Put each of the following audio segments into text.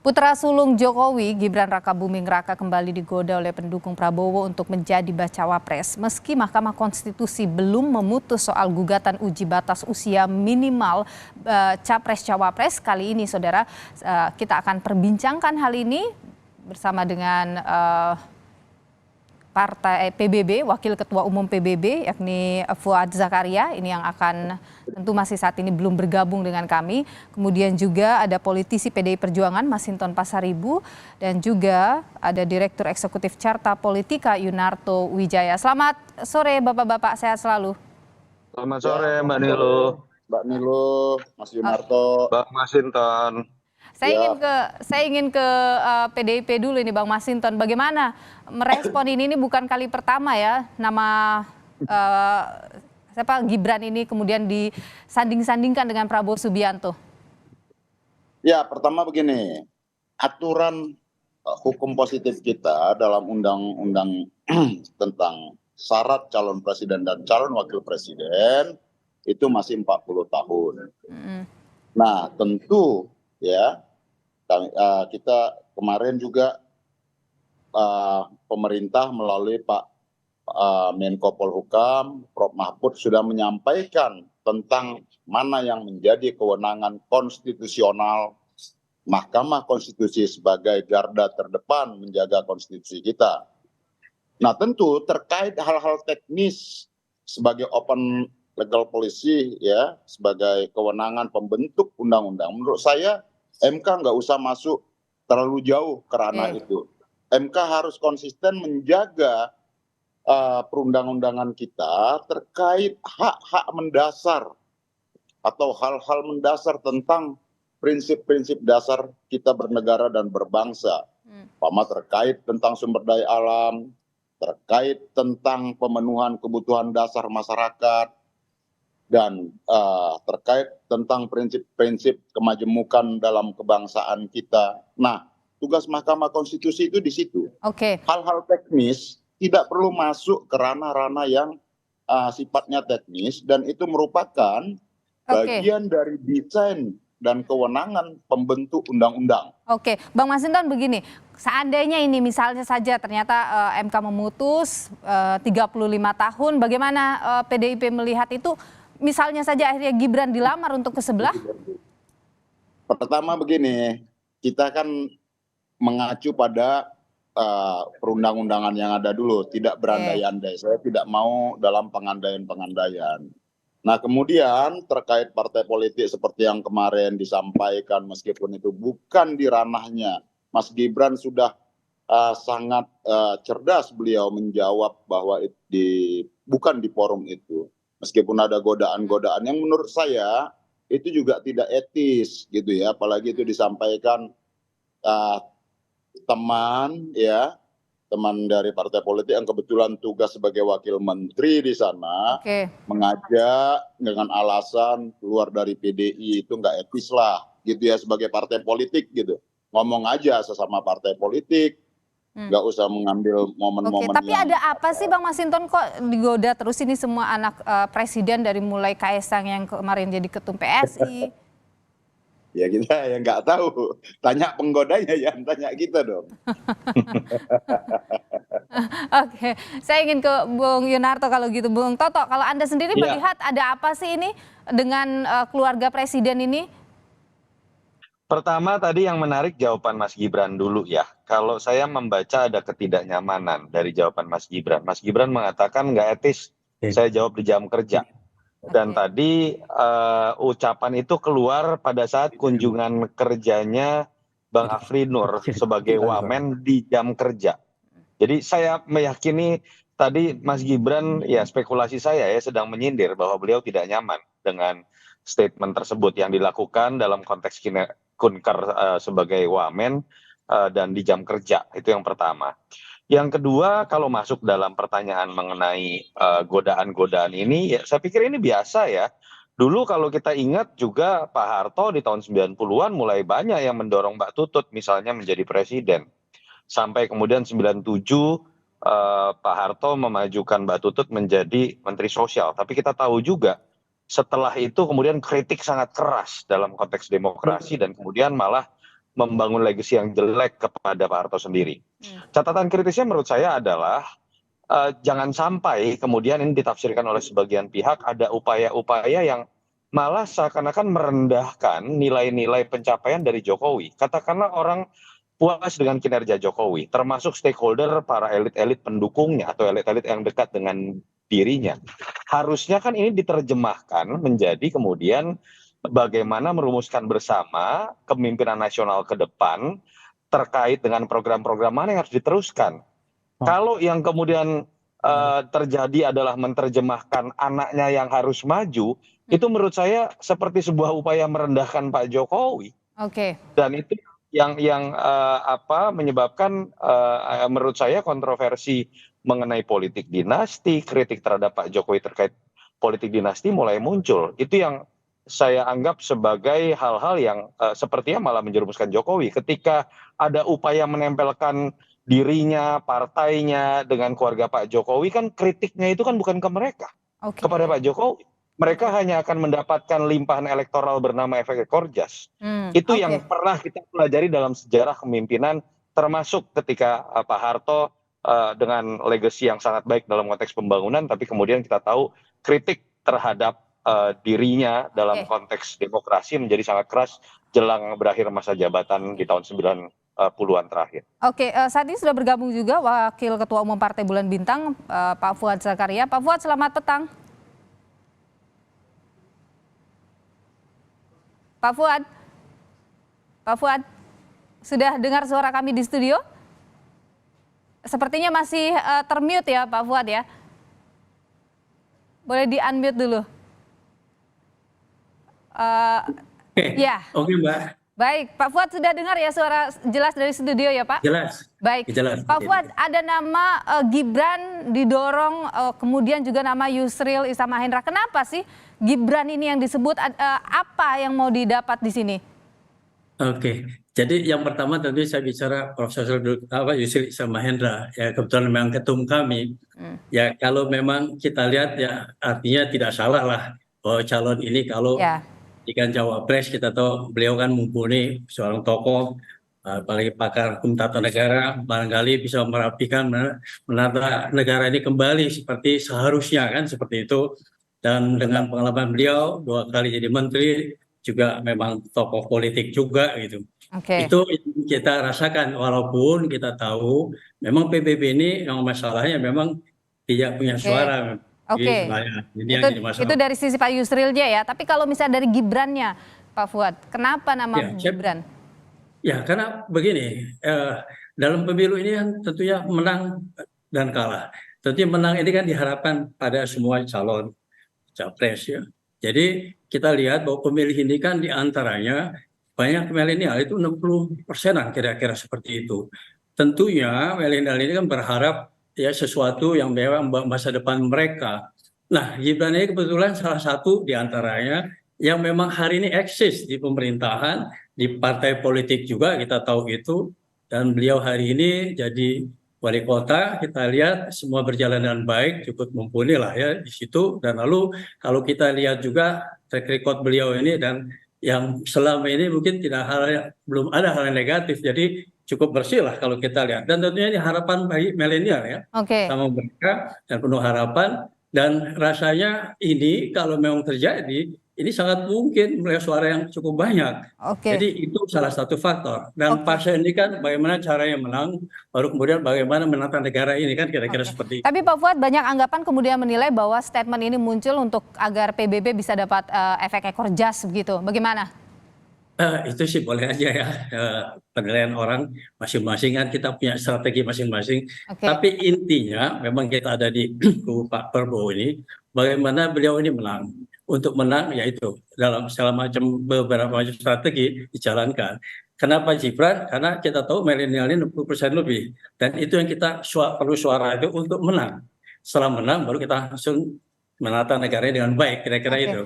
Putra sulung Jokowi, Gibran Rakabuming Raka kembali digoda oleh pendukung Prabowo untuk menjadi bacawa pres. Meski Mahkamah Konstitusi belum memutus soal gugatan uji batas usia minimal capres-cawapres, kali ini saudara kita akan perbincangkan hal ini bersama dengan Partai PBB, Wakil Ketua Umum PBB yakni Fuad Zakaria, ini yang akan tentu masih saat ini belum bergabung dengan kami. Kemudian juga ada politisi PDI Perjuangan Masinton Pasaribu dan juga ada Direktur Eksekutif Carta Politika Yunarto Wijaya. Selamat sore Bapak-bapak, sehat selalu. Selamat sore Mbak Nilo. Mbak Nilo, Mas Yunarto. Bang Masinton. Saya ingin ke PDIP dulu ini Bang Masinton. Bagaimana merespon ini bukan kali pertama ya nama Gibran ini kemudian disanding-sandingkan dengan Prabowo Subianto. Ya, pertama begini, aturan hukum positif kita dalam undang-undang tentang syarat calon presiden dan calon wakil presiden itu masih 40 tahun. Nah, tentu ya kita kemarin juga pemerintah melalui Pak Menko Polhukam, Prof Mahfud sudah menyampaikan tentang mana yang menjadi kewenangan konstitusional Mahkamah Konstitusi sebagai garda terdepan menjaga konstitusi kita. Nah, tentu terkait hal-hal teknis sebagai open legal policy ya, sebagai kewenangan pembentuk undang-undang, menurut saya MK nggak usah masuk terlalu jauh ke ranah itu. MK harus konsisten menjaga perundang-undangan kita terkait hak-hak mendasar atau hal-hal mendasar tentang prinsip-prinsip dasar kita bernegara dan berbangsa. Umpama terkait tentang sumber daya alam, terkait tentang pemenuhan kebutuhan dasar masyarakat, dan terkait tentang prinsip-prinsip kemajemukan dalam kebangsaan kita. Nah, tugas Mahkamah Konstitusi itu di situ. Hal-hal teknis tidak perlu masuk ke ranah-ranah yang sifatnya teknis, dan itu merupakan bagian dari desain dan kewenangan pembentuk undang-undang. Oke, Bang Masinton begini, seandainya ini misalnya saja ternyata MK memutus 35 tahun, bagaimana PDIP melihat itu? Misalnya saja akhirnya Gibran dilamar untuk ke sebelah? Pertama begini, kita kan mengacu pada perundang-undangan yang ada dulu, tidak berandai-andai. Saya tidak mau dalam pengandaian-pengandaian. Nah, kemudian terkait partai politik seperti yang kemarin disampaikan, meskipun itu bukan di ranahnya, Mas Gibran sudah sangat cerdas beliau menjawab bahwa bukan di forum itu. Meskipun ada godaan-godaan yang menurut saya itu juga tidak etis gitu ya, apalagi itu disampaikan teman dari partai politik yang kebetulan tugas sebagai wakil menteri di sana, mengajak dengan alasan keluar dari PDI, itu nggak etis lah gitu ya, sebagai partai politik gitu. Ngomong aja sesama partai politik, nggak usah mengambil momen-momen. Tapi ada apa sih Bang Masinton kok digoda terus ini semua anak presiden, dari mulai Kaesang yang kemarin jadi ketum PSI? Ya kita yang nggak tahu, tanya penggodanya, ya tanya kita dong. Oke, saya ingin ke Bung Yunarto kalau gitu. Bung Toto, kalau Anda sendiri melihat ada apa sih ini dengan keluarga presiden ini? Pertama tadi yang menarik jawaban Mas Gibran dulu ya. Kalau saya membaca ada ketidaknyamanan dari jawaban Mas Gibran. Mas Gibran mengatakan nggak etis, saya jawab di jam kerja. Dan tadi ucapan itu keluar pada saat kunjungan kerjanya Bang Afri Nur sebagai wamen di jam kerja. Jadi saya meyakini tadi Mas Gibran, ya spekulasi saya ya, sedang menyindir bahwa beliau tidak nyaman dengan statement tersebut yang dilakukan dalam konteks kunker sebagai wamen dan di jam kerja. Itu yang pertama. Yang kedua, kalau masuk dalam pertanyaan mengenai godaan-godaan ini, ya saya pikir ini biasa ya. Dulu kalau kita ingat juga Pak Harto di tahun 90-an mulai banyak yang mendorong Mbak Tutut misalnya menjadi presiden. Sampai kemudian 97 Pak Harto memajukan Mbak Tutut menjadi Menteri Sosial. Tapi kita tahu juga setelah itu kemudian kritik sangat keras dalam konteks demokrasi dan kemudian malah membangun legacy yang jelek kepada Pak Harto sendiri. Catatan kritisnya menurut saya adalah jangan sampai kemudian ini ditafsirkan oleh sebagian pihak ada upaya-upaya yang malah seakan-akan merendahkan nilai-nilai pencapaian dari Jokowi. Katakanlah orang puas dengan kinerja Jokowi, termasuk stakeholder para elit-elit pendukungnya atau elit-elit yang dekat dengan dirinya. Harusnya kan ini diterjemahkan menjadi kemudian bagaimana merumuskan bersama kepemimpinan nasional ke depan terkait dengan program-program mana yang harus diteruskan. Kalau yang kemudian terjadi adalah menerjemahkan anaknya yang harus maju, itu menurut saya seperti sebuah upaya merendahkan Pak Jokowi. Oke. Dan itu yang menyebabkan menurut saya kontroversi mengenai politik dinasti, kritik terhadap Pak Jokowi terkait politik dinasti mulai muncul. Itu yang saya anggap sebagai hal-hal yang sepertinya malah menjerumuskan Jokowi. Ketika ada upaya menempelkan dirinya, partainya dengan keluarga Pak Jokowi, kan kritiknya itu kan bukan ke mereka, kepada Pak Jokowi. Mereka hanya akan mendapatkan limpahan elektoral bernama efek ekor jas. Itu yang pernah kita pelajari dalam sejarah kepemimpinan, termasuk ketika Pak Harto dengan legacy yang sangat baik dalam konteks pembangunan, tapi kemudian kita tahu kritik terhadap dirinya dalam konteks demokrasi menjadi sangat keras jelang berakhir masa jabatan di tahun 90-an terakhir. Oke, saat ini sudah bergabung juga Wakil Ketua Umum Partai Bulan Bintang, Pak Fuad Zakaria. Pak Fuad, selamat petang. Pak Fuad, sudah dengar suara kami di studio? Sepertinya masih termute ya Pak Fuad ya. Boleh di-unmute dulu. Ya. Oke, Mbak. Baik, Pak Fuad sudah dengar ya suara jelas dari studio ya Pak? Jelas. Baik, jelas. Pak Fuad, ada nama Gibran didorong, kemudian juga nama Yusril Iza Mahendra. Kenapa sih Gibran ini yang disebut, apa yang mau didapat di sini? Oke, jadi yang pertama tentu saya bicara Profesor Yusril Iza Mahendra, ya kebetulan memang ketum kami. Ya kalau memang kita lihat ya artinya tidak salah lah bahwa calon ini kalau jika cawapres kita tahu beliau kan mumpuni seorang tokoh, apalagi pakar hukum tata negara, barangkali bisa merapikan menata negara ini kembali seperti seharusnya kan seperti itu. Dan dengan pengalaman beliau 2 kali jadi menteri, juga memang tokoh politik juga gitu. Itu kita rasakan walaupun kita tahu memang PBB ini yang masalahnya memang tidak punya suara. Itu dari sisi Pak Yusrilnya ya. Tapi kalau misalnya dari Gibrannya, Pak Fuad, kenapa nama Gibran? Ya karena begini, dalam pemilu ini kan tentunya menang dan kalah. Tentunya menang ini kan diharapkan pada semua calon capres ya. Jadi kita lihat bahwa pemilih ini kan diantaranya banyak milenial itu 60%-an kira-kira seperti itu. Tentunya milenial ini kan berharap ya sesuatu yang memang masa depan mereka. Nah, Gibran ini kebetulan salah satu diantaranya yang memang hari ini eksis di pemerintahan, di partai politik juga kita tahu itu. Dan beliau hari ini jadi wali kota, kita lihat semua berjalan dengan baik, cukup mumpuni lah ya di situ. Dan lalu kalau kita lihat juga track record beliau ini dan yang selama ini mungkin belum ada hal yang negatif, jadi cukup bersih lah kalau kita lihat. Dan tentunya ini harapan bagi milenial ya, sama mereka dan penuh harapan. Dan rasanya ini kalau memang terjadi, ini sangat mungkin melihat suara yang cukup banyak. Jadi itu salah satu faktor. Dan partai ini kan bagaimana caranya menang, baru kemudian bagaimana menata negara ini kan kira-kira seperti itu. Tapi Pak Fuad, banyak anggapan kemudian menilai bahwa statement ini muncul untuk agar PBB bisa dapat efek ekor jas begitu. Bagaimana? Itu sih boleh aja ya, penilaian orang masing-masing kan kita punya strategi masing-masing. Tapi intinya memang kita ada di kubu Pak Prabowo ini, bagaimana beliau ini menang. Untuk menang yaitu dalam beberapa macam strategi dijalankan. Kenapa Gibran? Karena kita tahu milenial ini 60% lebih. Dan itu yang kita perlu suara itu untuk menang. Setelah menang baru kita langsung menata negaranya dengan baik, kira-kira itu.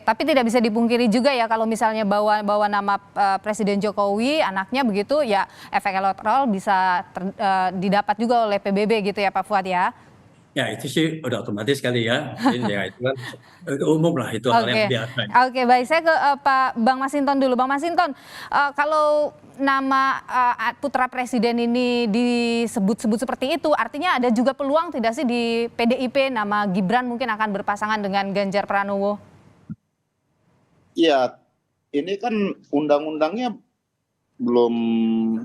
Tapi tidak bisa dipungkiri juga ya kalau misalnya bawa nama Presiden Jokowi, anaknya begitu ya efek elektoral bisa didapat juga oleh PBB gitu ya Pak Fuad ya. Ya itu sih udah otomatis kali ya. Mungkin ya itu kan umum lah, itu hal yang Oke, biasa. oke, baik. Saya ke Pak Bang Masinton dulu. Bang Masinton, kalau nama putra presiden ini disebut-sebut seperti itu, artinya ada juga peluang tidak sih di PDIP nama Gibran mungkin akan berpasangan dengan Ganjar Pranowo? Iya, ini kan undang-undangnya belum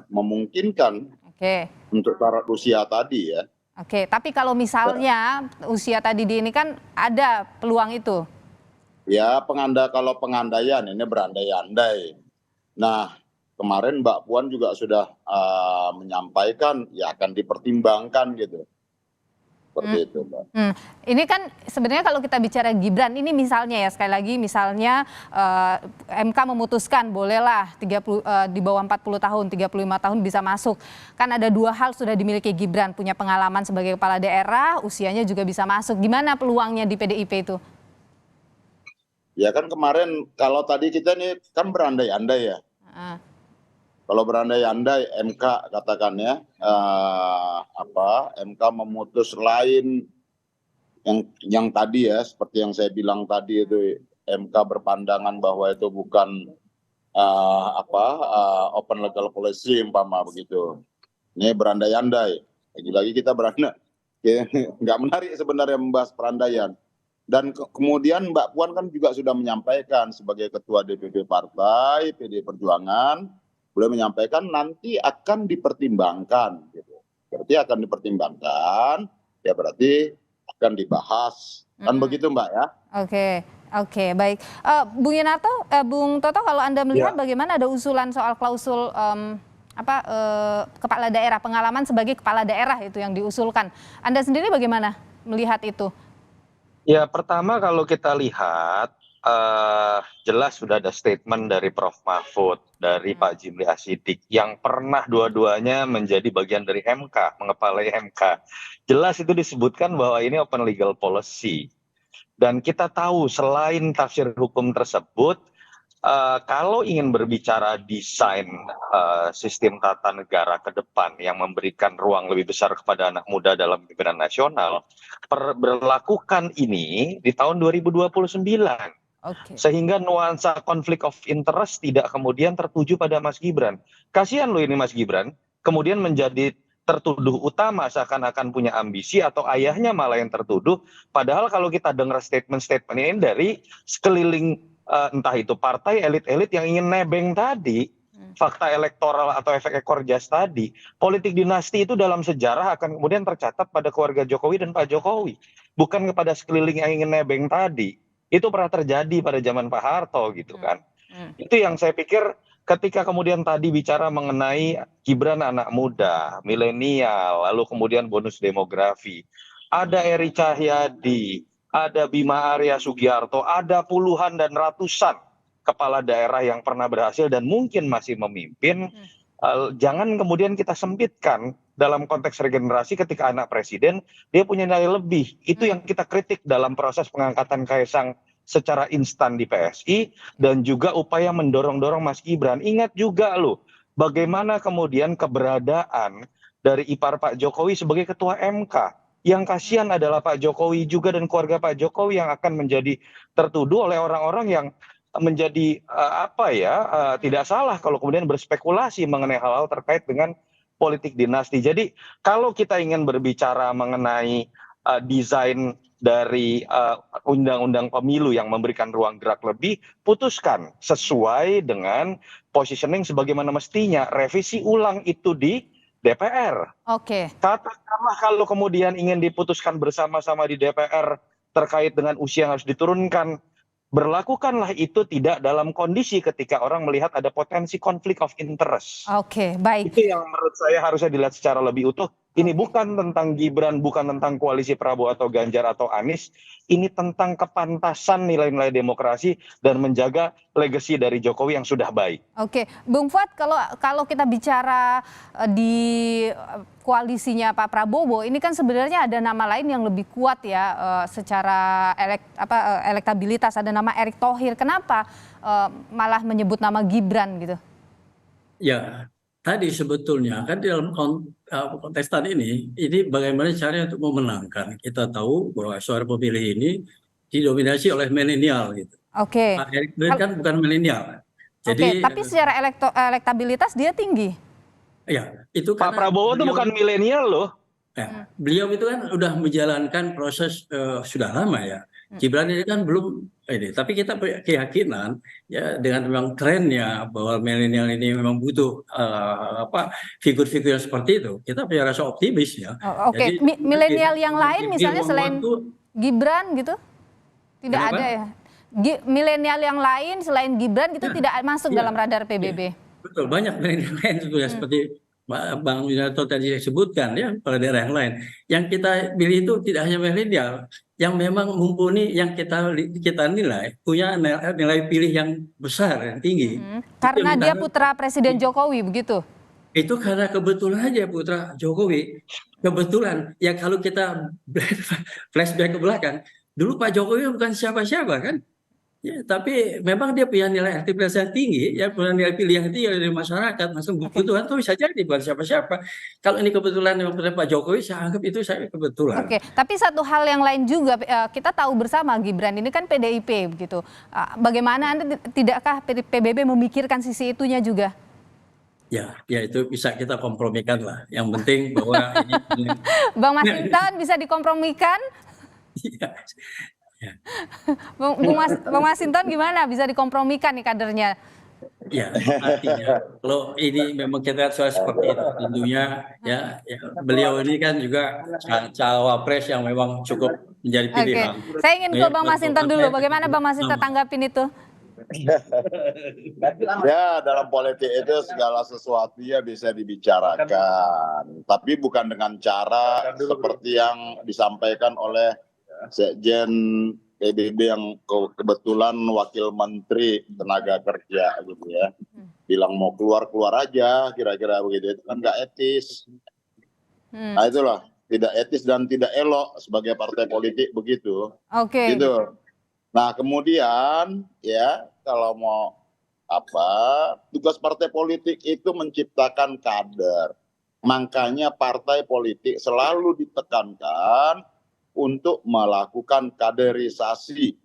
memungkinkan Oke, untuk syarat usia tadi ya. oke. Tapi kalau misalnya usia tadi ini kan ada peluang itu. Ya kalau pengandaian ini berandai-andai. Nah, kemarin Mbak Puan juga sudah menyampaikan ya akan dipertimbangkan gitu. Seperti itu, Mbak. Ini kan sebenarnya kalau kita bicara Gibran, ini misalnya ya sekali lagi misalnya MK memutuskan bolehlah 30 di bawah 40 tahun, 35 tahun bisa masuk. Kan ada dua hal sudah dimiliki Gibran, punya pengalaman sebagai kepala daerah, usianya juga bisa masuk. Gimana peluangnya di PDIP itu? Ya kan kemarin kalau tadi kita nih kan berandai-andai ya. Ah, Kalau berandai-andai MK katakan ya, MK memutus lain yang tadi ya, seperti yang saya bilang tadi itu MK berpandangan bahwa itu bukan open legal policy umpama begitu. Ini berandai-andai. Lagi-lagi kita berandai, nggak menarik sebenarnya membahas perandaian. Dan kemudian Mbak Puan kan juga sudah menyampaikan sebagai ketua DPP Partai PD Perjuangan, beliau menyampaikan nanti akan dipertimbangkan, gitu. Berarti akan dipertimbangkan, ya berarti akan dibahas, kan begitu Mbak ya? Oke, oke, baik. Bung Yunarto, Bung Toto, kalau Anda melihat bagaimana ada usulan soal klausul kepala daerah, pengalaman sebagai kepala daerah itu yang diusulkan. Anda sendiri bagaimana melihat itu? Ya, pertama kalau kita lihat jelas sudah ada statement dari Prof. Mahfud, dari Pak Jimli Asyidik yang pernah dua-duanya menjadi bagian dari MK, mengepalai MK. Jelas itu disebutkan bahwa ini open legal policy. Dan kita tahu selain tafsir hukum tersebut, kalau ingin berbicara desain sistem tata negara ke depan yang memberikan ruang lebih besar kepada anak muda dalam pimpinan nasional, berlakukan ini di tahun 2029. Oke. Sehingga nuansa konflik of interest tidak kemudian tertuju pada Mas Gibran. Kasihan loh ini Mas Gibran, kemudian menjadi tertuduh utama seakan-akan punya ambisi atau ayahnya malah yang tertuduh. Padahal kalau kita dengar statement-statement ini dari sekeliling entah itu partai elit-elit yang ingin nebeng tadi, fakta elektoral atau efek ekor jas tadi, politik dinasti itu dalam sejarah akan kemudian tercatat pada keluarga Jokowi dan Pak Jokowi, bukan kepada sekeliling yang ingin nebeng tadi. Itu pernah terjadi pada zaman Pak Harto gitu kan. Itu yang saya pikir ketika kemudian tadi bicara mengenai Gibran anak muda, milenial, lalu kemudian bonus demografi. Ada Eri Cahyadi, ada Bima Arya Sugiarto, ada puluhan dan ratusan kepala daerah yang pernah berhasil dan mungkin masih memimpin. Jangan kemudian kita sempitkan dalam konteks regenerasi ketika anak presiden dia punya nilai lebih. Itu yang kita kritik dalam proses pengangkatan Kaisang secara instan di PSI dan juga upaya mendorong-dorong Mas Gibran. Ingat juga loh bagaimana kemudian keberadaan dari ipar Pak Jokowi sebagai ketua MK. Yang kasihan adalah Pak Jokowi juga dan keluarga Pak Jokowi yang akan menjadi tertuduh oleh orang-orang yang menjadi tidak salah kalau kemudian berspekulasi mengenai hal-hal terkait dengan politik dinasti. Jadi kalau kita ingin berbicara mengenai desain dari undang-undang pemilu yang memberikan ruang gerak lebih, putuskan sesuai dengan positioning sebagaimana mestinya. Revisi ulang itu di DPR. Oke. Katakanlah kalau kemudian ingin diputuskan bersama-sama di DPR terkait dengan usia yang harus diturunkan, berlakukanlah itu tidak dalam kondisi ketika orang melihat ada potensi konflik of interest. Oke, baik. Itu yang menurut saya harusnya dilihat secara lebih utuh. Ini bukan tentang Gibran, bukan tentang koalisi Prabowo atau Ganjar atau Anies. Ini tentang kepantasan nilai-nilai demokrasi dan menjaga legasi dari Jokowi yang sudah baik. Oke, Bung Fuad, kalau kita bicara di koalisinya Pak Prabowo, ini kan sebenarnya ada nama lain yang lebih kuat ya secara elektabilitas. Ada nama Erick Thohir. Kenapa malah menyebut nama Gibran gitu? Ya, tadi sebetulnya kan di dalam kontestan ini bagaimana caranya untuk memenangkan. Kita tahu bahwa suara pemilih ini didominasi oleh milenial gitu. Oke. Pak Erick Thohir kan bukan milenial. Oke, Jadi tapi secara elektabilitas dia tinggi. ya itu Pak karena Prabowo tuh bukan milenial loh. ya, beliau itu kan udah menjalankan proses sudah lama ya. Gibran ini kan belum ini, tapi kita punya keyakinan ya dengan memang trennya bahwa milenial ini memang butuh figur-figur yang seperti itu. Kita punya rasa optimis ya. Oke, Jadi milenial yang lain misalnya di ruang selain waktu, Gibran gitu, tidak Kenapa? ada ya. Milenial yang lain selain Gibran gitu tidak masuk Iya, dalam radar PBB. betul, banyak milenial lain sebetulnya seperti Bang Yunarto tadi sebutkan ya pada daerah yang lain. Yang kita pilih itu tidak hanya milenial, yang memang mumpuni, yang kita nilai punya nilai pilih yang besar, yang tinggi. Karena Itu dia yang putra Presiden Jokowi begitu. itu karena kebetulan aja putra Jokowi. Kebetulan ya kalau kita flashback ke belakang, dulu Pak Jokowi bukan siapa-siapa kan. Ya, tapi memang dia punya nilai elektabilitas yang tinggi, ya punya nilai pilih yang tinggi dari masyarakat, masuk kebutuhan itu bisa jadi bukan siapa-siapa. Kalau ini kebetulan memang Pak Jokowi, saya anggap itu saya kebetulan. Oke, tapi satu hal yang lain juga kita tahu bersama Gibran ini kan PDIP begitu. Bagaimana Anda tidakkah PBB memikirkan sisi itunya juga? Ya itu bisa kita kompromikan lah. Yang penting bahwa ini Bang Masinton bisa dikompromikan? ya, Bang Masinton gimana bisa dikompromikan nih kadernya? ya, artinya kalau ini memang kita lihat soal seperti itu tentunya ya beliau ini kan juga cawapres yang memang cukup menjadi pilihan. Oke, saya ingin ke Bang Masinton dulu. Bagaimana Bang Masinton tanggapin itu? Ya, dalam politik itu segala sesuatu ya bisa dibicarakan, tapi bukan dengan cara seperti yang disampaikan oleh Sekjen PBB yang kebetulan Wakil Menteri Tenaga Kerja gitu ya. Bilang mau keluar aja, kira-kira begitu. Itu kan nggak etis. Nah itulah, tidak etis dan tidak elok sebagai partai politik begitu. Oke. Gitu. Nah kemudian ya kalau mau tugas partai politik itu menciptakan kader. Makanya partai politik selalu ditekankan untuk melakukan kaderisasi.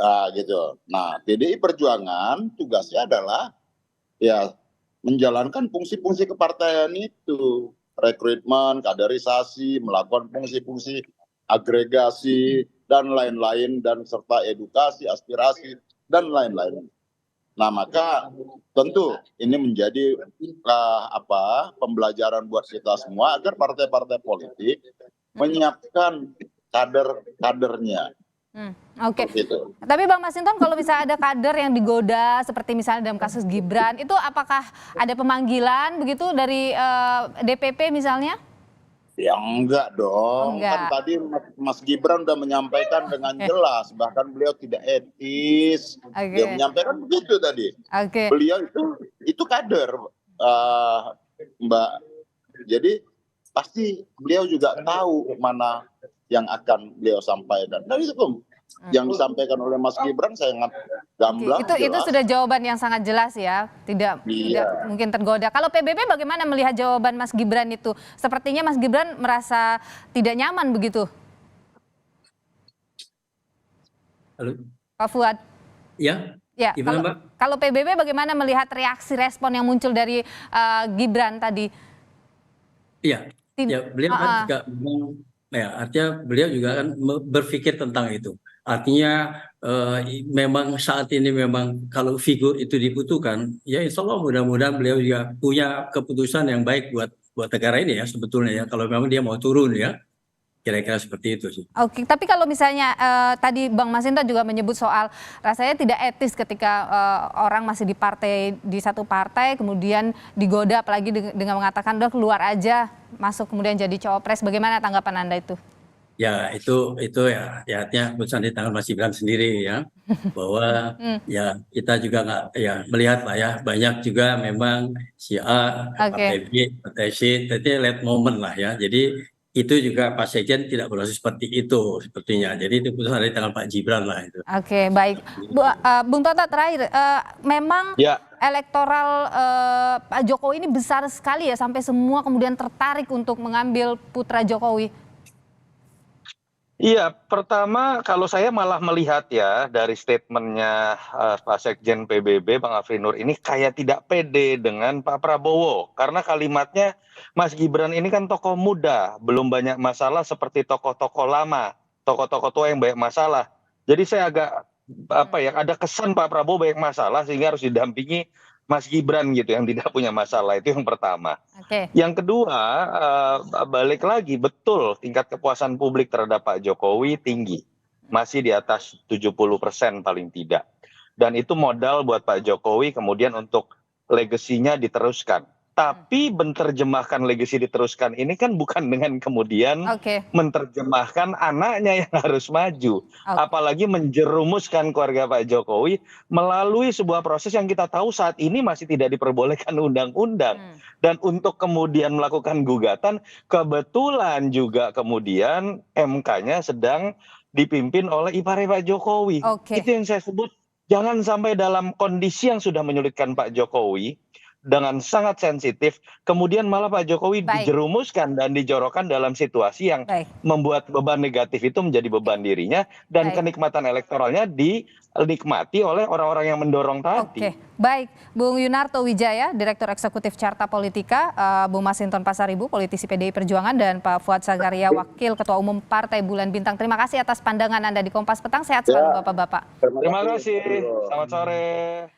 Nah, gitu. Nah, PDI Perjuangan tugasnya adalah ya menjalankan fungsi-fungsi kepartaian itu, rekrutmen, kaderisasi, melakukan fungsi-fungsi agregasi dan lain-lain dan serta edukasi, aspirasi dan lain-lain. Nah, maka tentu ini menjadi pembelajaran buat kita semua agar partai-partai politik menyiapkan kadernya. Oke. Gitu. Tapi Bang Masinton kalau misalnya ada kader yang digoda seperti misalnya dalam kasus Gibran, itu apakah ada pemanggilan begitu dari DPP misalnya? Ya enggak dong. Enggak. Kan tadi Mas Gibran udah menyampaikan dengan jelas, bahkan beliau tidak etis. Dia menyampaikan begitu tadi. Beliau itu kader, Mbak. Jadi pasti beliau juga tahu mana yang akan beliau sampaikan. Dan itu yang disampaikan oleh Mas Gibran sangat gamblang. Itu sudah jawaban yang sangat jelas ya, tidak mungkin tergoda. Kalau PBB bagaimana melihat jawaban Mas Gibran itu? Sepertinya Mas Gibran merasa tidak nyaman begitu. Halo. Pak Fuad. Ya. Ya. Kalau PBB bagaimana melihat reaksi respon yang muncul dari Gibran tadi? Iya. Ya, beliau kan juga artinya beliau juga kan berpikir tentang itu. Artinya memang saat ini memang kalau figur itu dibutuhkan, ya insya Allah mudah-mudahan beliau juga punya keputusan yang baik buat negara ini ya sebetulnya ya. Kalau memang dia mau turun ya, kira-kira seperti itu sih. Oke, tapi kalau misalnya tadi Bang Masinton juga menyebut soal rasanya tidak etis ketika orang masih di satu partai kemudian digoda apalagi dengan mengatakan udah keluar aja masuk kemudian jadi cawapres. Bagaimana tanggapan Anda itu? Ya itu ya artinya keputusan di tangan Mas Gibran sendiri ya bahwa ya kita juga nggak melihat lah ya banyak juga memang si A, partai B, partai C, jadi late moment lah ya. Jadi itu juga Pak Sekjen tidak berlaku seperti itu sepertinya. Jadi itu keputusan dari tangan Pak Gibran lah itu. Oke, baik. Bung Toto terakhir, memang elektoral Pak Jokowi ini besar sekali ya, sampai semua kemudian tertarik untuk mengambil putra Jokowi. Iya, pertama kalau saya malah melihat ya dari statementnya Pak Sekjen PBB Bang Afrinur ini kayak tidak pede dengan Pak Prabowo. Karena kalimatnya Mas Gibran ini kan tokoh muda, belum banyak masalah seperti tokoh-tokoh lama, tokoh-tokoh tua yang banyak masalah. Jadi saya agak ada kesan Pak Prabowo banyak masalah sehingga harus didampingi Mas Gibran gitu yang tidak punya masalah, itu yang pertama. Oke. Yang kedua, balik lagi, betul tingkat kepuasan publik terhadap Pak Jokowi tinggi. Masih di atas 70% paling tidak. Dan itu modal buat Pak Jokowi kemudian untuk legasinya diteruskan. Tapi menerjemahkan legasi diteruskan ini kan bukan dengan kemudian menerjemahkan anaknya yang harus maju. Apalagi menjerumuskan keluarga Pak Jokowi melalui sebuah proses yang kita tahu saat ini masih tidak diperbolehkan undang-undang. Dan untuk kemudian melakukan gugatan, kebetulan juga kemudian MK-nya sedang dipimpin oleh ipare Pak Jokowi. Itu yang saya sebut, jangan sampai dalam kondisi yang sudah menyulitkan Pak Jokowi, dengan sangat sensitif, kemudian malah Pak Jokowi dijerumuskan dan dijorokkan dalam situasi yang membuat beban negatif itu menjadi beban dirinya, dan kenikmatan elektoralnya dinikmati oleh orang-orang yang mendorong tadi. Baik, Bung Yunarto Wijaya, Direktur Eksekutif Carta Politika, Bung Masinton Pasaribu, politisi PDI Perjuangan, dan Pak Fuad Zakaria, Wakil Ketua Umum Partai Bulan Bintang. Terima kasih atas pandangan Anda di Kompas Petang. Sehat selalu Bapak-Bapak. Terima kasih. Selamat sore.